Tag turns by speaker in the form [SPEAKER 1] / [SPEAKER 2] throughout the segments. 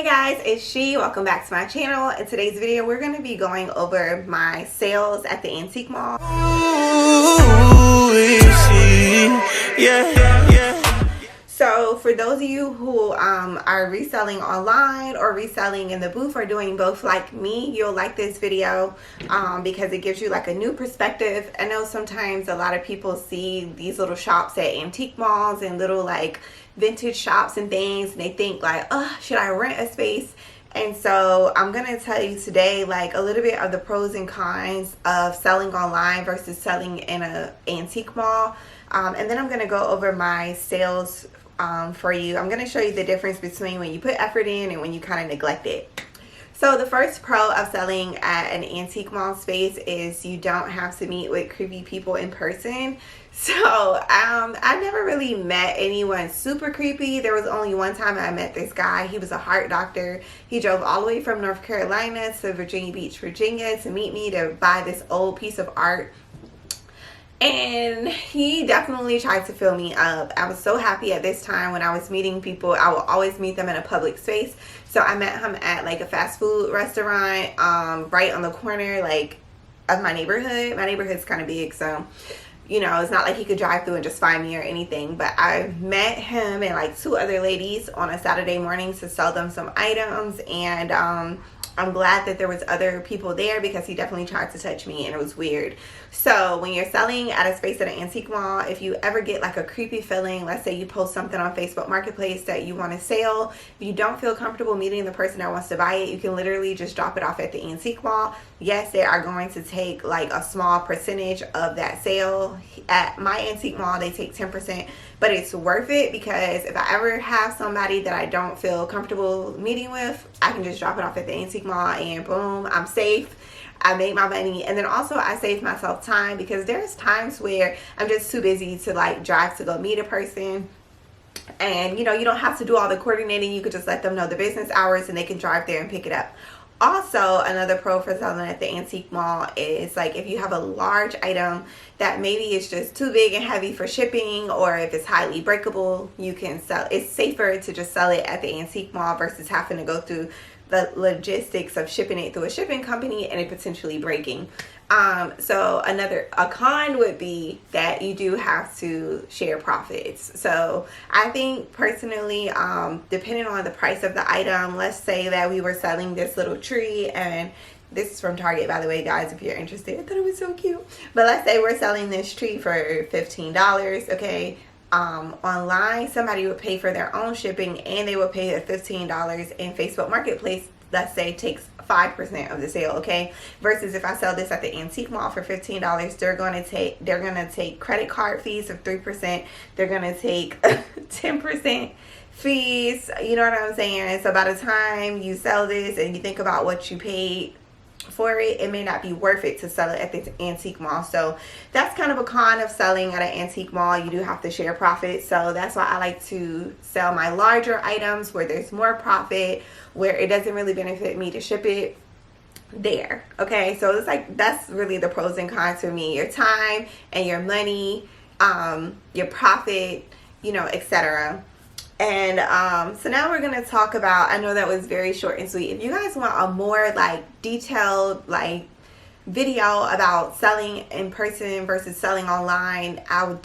[SPEAKER 1] Hey guys, it's She. Welcome back to my channel. In today's video, we're going to be going over my sales at the antique mall. So for those of you who are reselling online or reselling in the booth or doing both like me, you'll like this video because it gives you like a new perspective. I know sometimes a lot of people see these little shops at antique malls and little like vintage shops and things, and they think like, oh, should I rent a space? And so I'm going to tell you today like a little bit of the pros and cons of selling online versus selling in an antique mall. And then I'm going to go over my sales for you. I'm going to show you the difference between when you put effort in and when you kind of neglect it. So the first pro of selling at an antique mall space is you don't have to meet with creepy people in person. So I never really met anyone super creepy. There was only one time I met this guy. He was a heart doctor. He drove all the way from North Carolina to Virginia Beach, Virginia to meet me to buy this old piece of art. And he definitely tried to fill me up. I was so happy at this time when I was meeting people. I will always meet them in a public space. So I met him at like a fast food restaurant right on the corner like of my neighborhood. My neighborhood's kind of big, so you know, it's not like he could drive through and just find me or anything. But I met him and like two other ladies on a Saturday morning to sell them some items. And I'm glad that there was other people there because he definitely tried to touch me and it was weird. So when you're selling at a space at an antique mall, if you ever get like a creepy feeling, let's say you post something on Facebook Marketplace that you want to sell, if you don't feel comfortable meeting the person that wants to buy it, you can literally just drop it off at the antique mall. Yes, they are going to take like a small percentage of that sale. At my antique mall, they take 10%, but it's worth it because if I ever have somebody that I don't feel comfortable meeting with, I can just drop it off at the antique mall and boom, I'm safe. I make my money, and then also I save myself time because there's times where I'm just too busy to like drive to go meet a person. And you know, you don't have to do all the coordinating. You could just let them know the business hours and they can drive there and pick it up. Also, another pro for selling at the antique mall is like if you have a large item that maybe is just too big and heavy for shipping, or if it's highly breakable, you can sell. It's safer to just sell it at the antique mall versus having to go through the logistics of shipping it through a shipping company and it potentially breaking. So a con would be that you do have to share profits. So I think personally, depending on the price of the item, let's say that we were selling this little tree, and this is from Target, by the way, guys, if you're interested. I thought it was so cute. But let's say we're selling this tree for $15, okay? Online, somebody would pay for their own shipping and they would pay the $15, and Facebook Marketplace, let's say, takes 5% of the sale, okay? Versus if I sell this at the antique mall for $15, they're gonna take credit card fees of 3%. They're gonna take 10% fees. You know what I'm saying? So by the time you sell this and you think about what you paid for it, it may not be worth it to sell it at the antique mall. So that's kind of a con of selling at an antique mall. You do have to share profit. So that's why I like to sell my larger items where there's more profit, where it doesn't really benefit me to ship it there. Okay, so it's like that's really the pros and cons for me: your time and your money, your profit, you know, etc. And so now we're going to talk about, I know that was very short and sweet. If you guys want a more like detailed like video about selling in person versus selling online, I will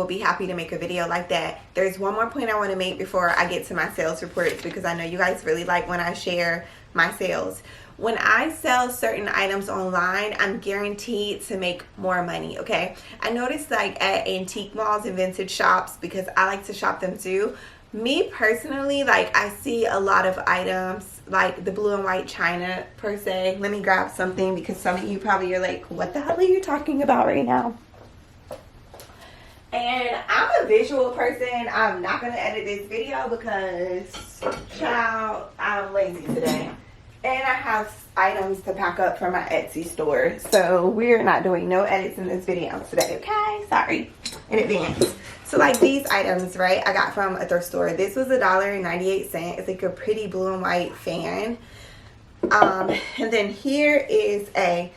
[SPEAKER 1] be happy to make a video like that. There's one more point I want to make before I get to my sales reports, because I know you guys really like when I share my sales. When I sell certain items online, I'm guaranteed to make more money, okay? I noticed like at antique malls and vintage shops, because I like to shop them too. Me personally, like I see a lot of items like the blue and white china per se. Let me grab something because some of you probably are like, what the hell are you talking about right now? And I'm a visual person. I'm not going to edit this video because, child, I'm lazy today. And I have items to pack up from my Etsy store. So we're not doing no edits in this video today, okay? Sorry in advance. So like these items, right, I got from a thrift store. This was $1.98. It's like a pretty blue and white fan. And then here is a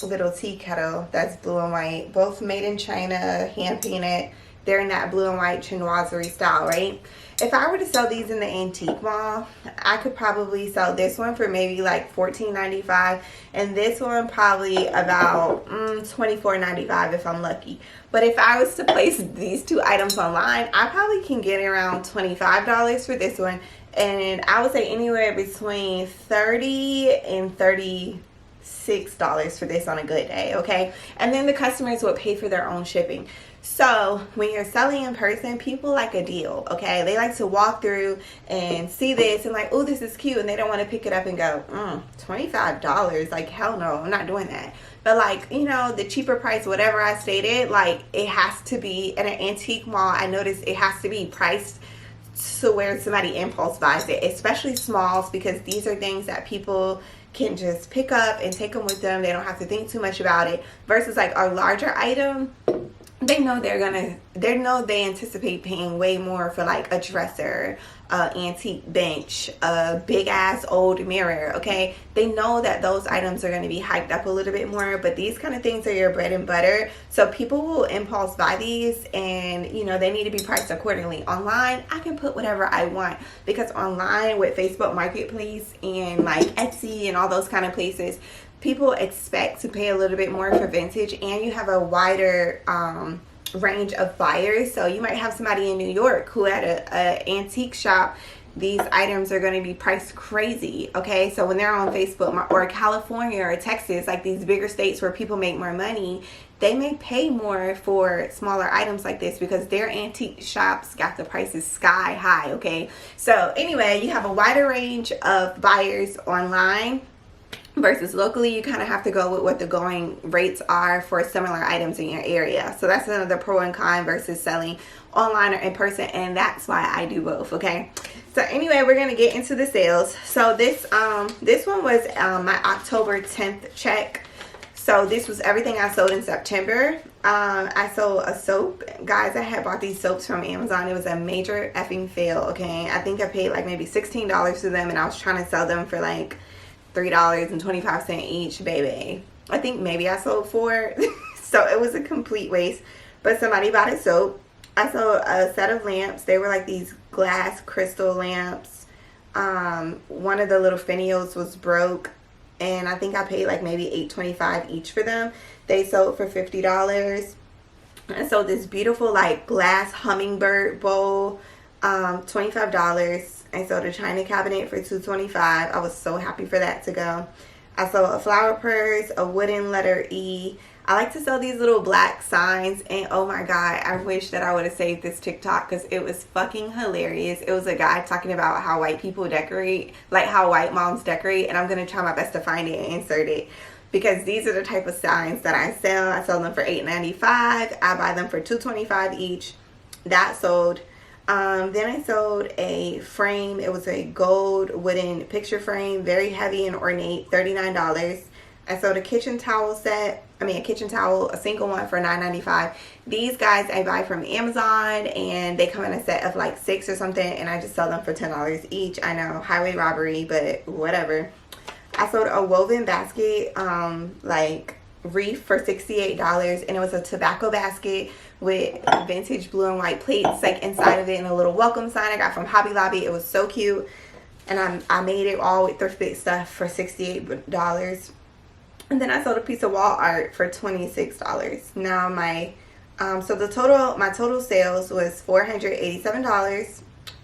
[SPEAKER 1] little tea kettle that's blue and white. Both made in China, hand painted. They're in that blue and white chinoiserie style, right? if I were to sell these in the antique mall, I could probably sell this one for maybe like $14.95, and this one probably about $24.95 if I'm lucky. But if I was to place these two items online, I probably can get around $25 for this one, and I would say anywhere between $30 and $36 for this on a good day, okay? And then the customers would pay for their own shipping. So when you're selling in person, people like a deal, okay? They like to walk through and see this and like, oh, this is cute, and they don't want to pick it up and go, $25, like, hell no, I'm not doing that. But like, you know, the cheaper price, whatever I stated, like, it has to be in an antique mall. I noticed it has to be priced to where somebody impulse buys it, especially smalls, because these are things that people can just pick up and take them with them. They don't have to think too much about it, versus like a larger item. They know they anticipate paying way more for like a dresser, antique bench, a big ass old mirror, okay? They know that those items are going to be hyped up a little bit more, but these kind of things are your bread and butter. So people will impulse buy these, and you know, they need to be priced accordingly. Online, I can put whatever I want, because online with Facebook Marketplace and like Etsy and all those kind of places, people expect to pay a little bit more for vintage, and you have a wider range of buyers. So you might have somebody in New York who at a antique shop, these items are going to be priced crazy, okay? So when they're on Facebook, or California or Texas, like these bigger states where people make more money, they may pay more for smaller items like this because their antique shops got the prices sky high, okay? So anyway, you have a wider range of buyers online versus locally. You kind of have to go with what the going rates are for similar items in your area. So that's another pro and con versus selling online or in person, and that's why I do both, okay? So anyway, we're gonna get into the sales. So this one was my October 10th check. So this was everything I sold in September. I sold a soap. Guys, I had bought these soaps from Amazon. It was a major effing fail, okay? I think I paid like maybe $16 for them, and I was trying to sell them for like $3.25 each, baby. I think maybe I sold 4. So it was a complete waste. But somebody bought a soap. I sold a set of lamps. They were like these glass crystal lamps. One of the little finials was broke, and I think I paid like maybe $8.25 each for them. They sold for $50. I sold this beautiful like glass hummingbird bowl, $25. I sold a china cabinet for $2.25. I was so happy for that to go. I sold a flower purse, a wooden letter E. I like to sell these little black signs, and oh my god, I wish that I would have saved this TikTok because it was fucking hilarious. It was a guy talking about how white people decorate, like how white moms decorate, and I'm going to try my best to find it and insert it, because these are the type of signs that I sell. I sell them for $8.95. I buy them for $2.25 each. That sold. Then I sold a frame. It was a gold wooden picture frame, very heavy and ornate, $39. I sold a kitchen towel set. A kitchen towel, a single one, for $9.95. These guys I buy from Amazon, and they come in a set of like 6 or something, and I just sell them for $10 each. I know, highway robbery, but whatever. I sold a woven basket, like wreath, for $68, and it was a tobacco basket with vintage blue and white plates like inside of it, and a little welcome sign I got from Hobby Lobby. It was so cute, and I made it all with thrifted stuff for $68. And then I sold a piece of wall art for $26. Now my total sales was $487.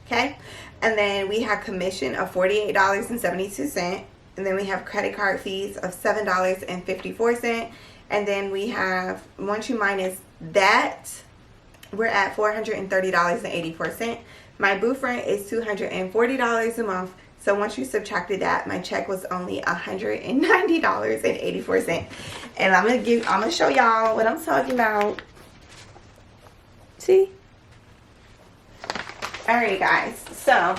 [SPEAKER 1] Okay, and then we have commission of $48.72, and then we have credit card fees of $7.54, and then we have, once you minus that, we're at $430.84. My booth rent is $240 a month. So once you subtracted that, my check was only $190.84. And I'm gonna show y'all what I'm talking about. See? Alright guys, so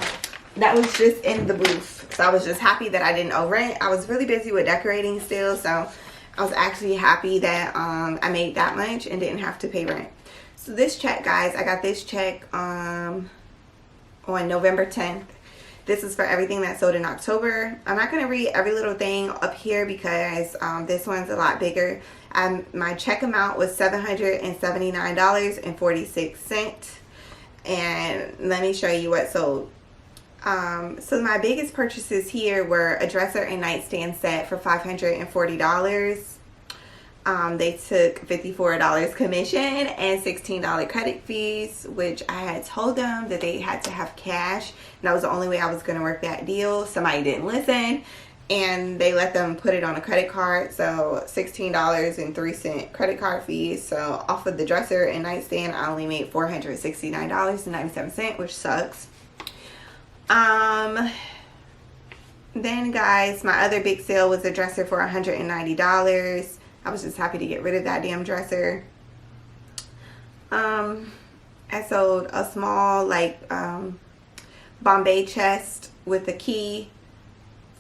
[SPEAKER 1] that was just in the booth. So I was just happy that I didn't over-rent. I was really busy with decorating still, so I was actually happy that I made that much and didn't have to pay rent. So this check, guys, I got this check on November 10th. This is for everything that sold in October. I'm not going to read every little thing up here because this one's a lot bigger. My check amount was $779.46. and let me show you what sold. So my biggest purchases here were a dresser and nightstand set for $540. They took $54 commission and $16 credit fees, which I had told them that they had to have cash. And that was the only way I was going to work that deal. Somebody didn't listen, and they let them put it on a credit card. So $16.03 credit card fees. So off of the dresser and nightstand, I only made $469.97, which sucks. Then guys, my other big sale was a dresser for $190. I was just happy to get rid of that damn dresser. I sold a small Bombay chest with a key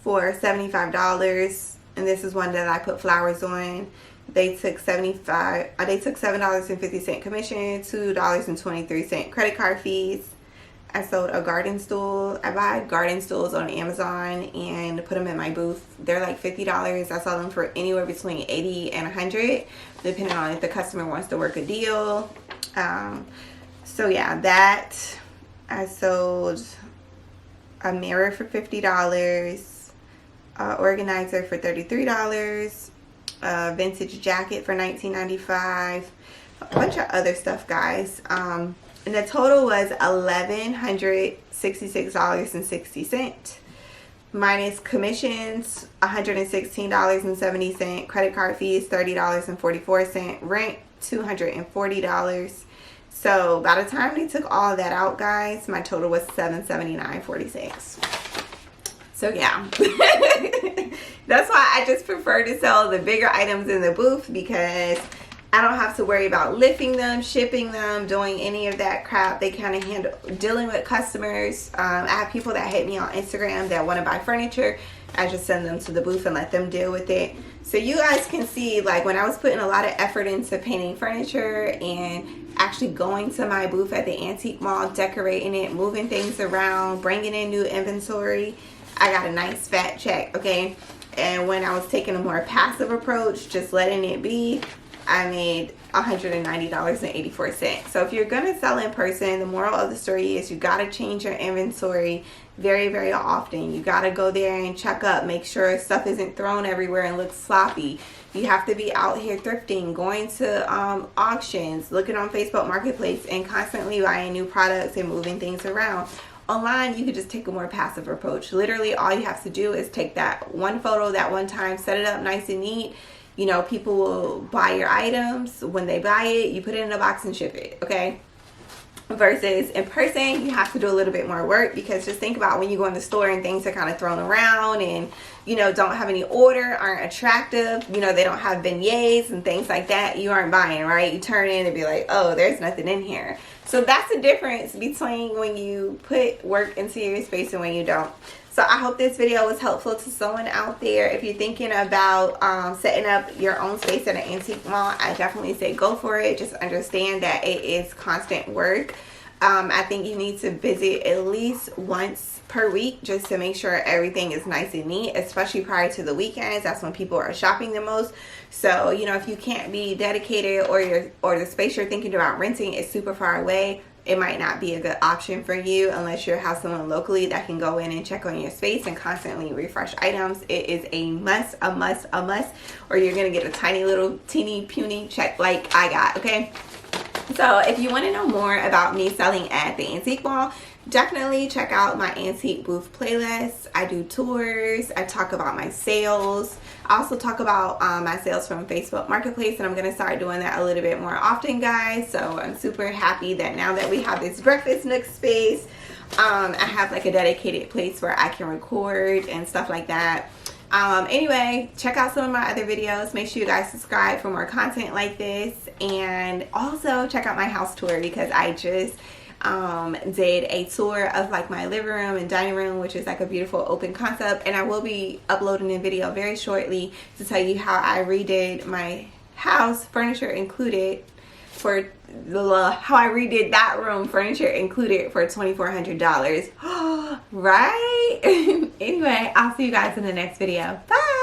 [SPEAKER 1] for $75, and this is one that I put flowers on. They took $7.50 commission, $2.23 credit card fees. I sold a garden stool. I buy garden stools on Amazon and put them in my booth. They're like $50. I sell them for anywhere between $80 and $100, depending on if the customer wants to work a deal. So yeah, that. I sold a mirror for $50, organizer for $33, a vintage jacket for $19.95, a bunch of other stuff, guys. And the total was $1,166.60 minus commissions, $116.70, credit card fees, $30.44, rent, $240. So by the time they took all of that out, guys, my total was $779.46. So yeah. That's why I just prefer to sell the bigger items in the booth, because I don't have to worry about lifting them, shipping them, doing any of that crap. They kind of handle dealing with customers. I have people that hit me on Instagram that want to buy furniture. I just send them to the booth and let them deal with it. So you guys can see, like, when I was putting a lot of effort into painting furniture and actually going to my booth at the antique mall, decorating it, moving things around, bringing in new inventory, I got a nice fat check, okay? And when I was taking a more passive approach, just letting it be, I made $190.84. So if you're going to sell in person, the moral of the story is you got to change your inventory very, very often. You got to go there and check up, make sure stuff isn't thrown everywhere and looks sloppy. You have to be out here thrifting, going to auctions, looking on Facebook Marketplace, and constantly buying new products and moving things around. Online, you could just take a more passive approach. Literally, all you have to do is take that one photo that one time, set it up nice and neat. You know, people will buy your items. When they buy it, you put it in a box and ship it, okay? Versus in person, you have to do a little bit more work, because just think about when you go in the store and things are kind of thrown around and, you know, don't have any order, aren't attractive, you know, they don't have beignets and things like that. You aren't buying, right? You turn in and be like, oh, there's nothing in here. So that's the difference between when you put work into your space and when you don't. So I hope this video was helpful to someone out there. If you're thinking about setting up your own space at an antique mall, I definitely say go for it. Just understand that it is constant work. I think you need to visit at least once per week just to make sure everything is nice and neat, especially prior to the weekends. That's when people are shopping the most. So, you know, if you can't be dedicated, or the space you're thinking about renting is super far away, it might not be a good option for you unless you have someone locally that can go in and check on your space and constantly refresh items. It is a must, or you're going to get a tiny little teeny puny check like I got, okay? So if you want to know more about me selling at the antique mall, definitely check out my antique booth playlist. I do tours. I talk about my sales. I also talk about my sales from Facebook Marketplace, and I'm going to start doing that a little bit more often, guys. So I'm super happy that now that we have this breakfast nook space, I have like a dedicated place where I can record and stuff like that. Anyway, check out some of my other videos. Make sure you guys subscribe for more content like this, and also check out my house tour, because I just did a tour of like my living room and dining room, which is like a beautiful open concept, and I will be uploading a video very shortly to tell you how I redid my house, furniture included, for how I redid that room, furniture included, for $2,400. Right? Anyway, I'll see you guys in the next video. Bye.